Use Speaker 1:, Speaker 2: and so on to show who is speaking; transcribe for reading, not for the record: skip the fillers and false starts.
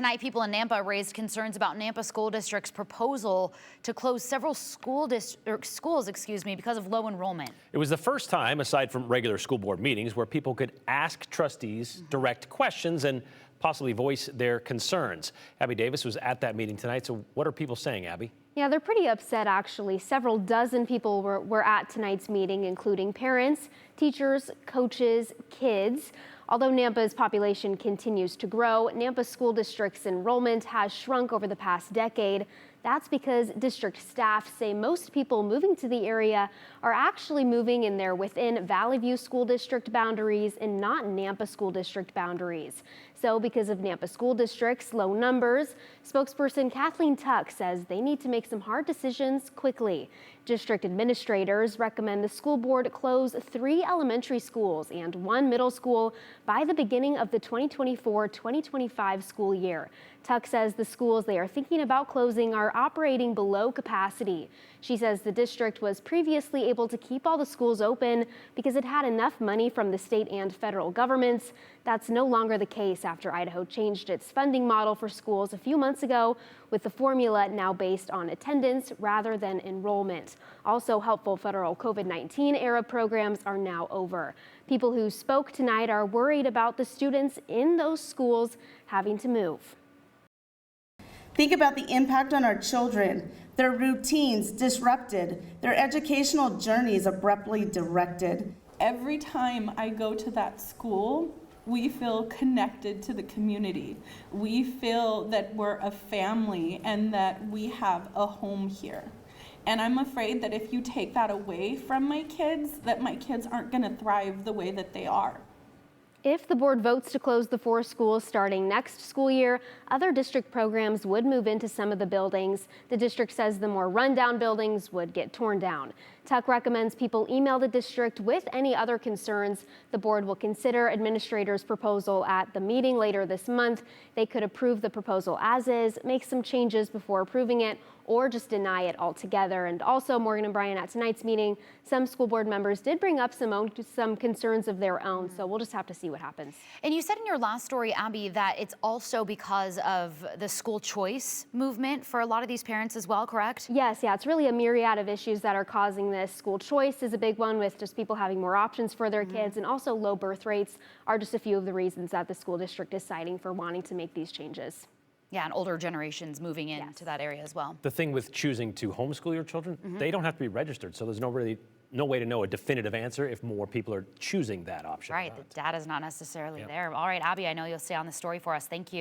Speaker 1: Tonight, people in Nampa raised concerns about Nampa School District's proposal to close several schools, because of low enrollment.
Speaker 2: It was the first time, aside from regular school board meetings, where people could ask trustees direct questions and possibly voice their concerns. Abby Davis was at that meeting tonight. So what are people saying, Abby?
Speaker 3: Yeah, they're pretty upset, actually. Several dozen people were at tonight's meeting, including parents, teachers, coaches, kids. Although Nampa's population continues to grow, Nampa School District's enrollment has shrunk over the past decade. That's because district staff say most people moving to the area are actually moving in their within Valley View School District boundaries and not Nampa School District boundaries. So because of Nampa School District's low numbers, spokesperson Kathleen Tuck says they need to make some hard decisions quickly. District administrators recommend the school board close 3 elementary schools and 1 middle school by the beginning of the 2024-2025 school year. Tuck says the schools they are thinking about closing are operating below capacity. She says the district was previously able to keep all the schools open because it had enough money from the state and federal governments. That's no longer the case after Idaho changed its funding model for schools a few months ago, with the formula now based on attendance rather than enrollment. Also, helpful federal COVID-19 era programs are now over. People who spoke tonight are worried about the students in those schools having to move.
Speaker 4: Think about the impact on our children, their routines disrupted, their educational journeys abruptly directed.
Speaker 5: Every time I go to that school, we feel connected to the community. We feel that we're a family and that we have a home here. And I'm afraid that if you take that away from my kids, that my kids aren't going to thrive the way that they are.
Speaker 3: If the board votes to close the 4 schools starting next school year, other district programs would move into some of the buildings. The district says the more rundown buildings would get torn down. Tuck recommends people email the district with any other concerns. The board will consider administrators' proposal at the meeting later this month. They could approve the proposal as is, make some changes before approving it, or just deny it altogether. And also, Morgan and Brian, at tonight's meeting, some school board members did bring up some concerns of their own, so we'll just have to see what happens.
Speaker 1: And you said in your last story, Abby, that it's also because of the school choice movement for a lot of these parents as well, correct?
Speaker 3: Yes, yeah, it's really a myriad of issues that are causing this. School choice is a big one, with just people having more options for their kids, and also low birth rates are just a few of the reasons that the school district is citing for wanting to make these changes.
Speaker 1: Yeah, and older generations moving into that area as well.
Speaker 2: The thing with choosing to homeschool your children, they don't have to be registered, so there's no way to know a definitive answer if more people are choosing that option.
Speaker 1: Right, the data's not necessarily there. All right, Abby, I know you'll stay on the story for us. Thank you.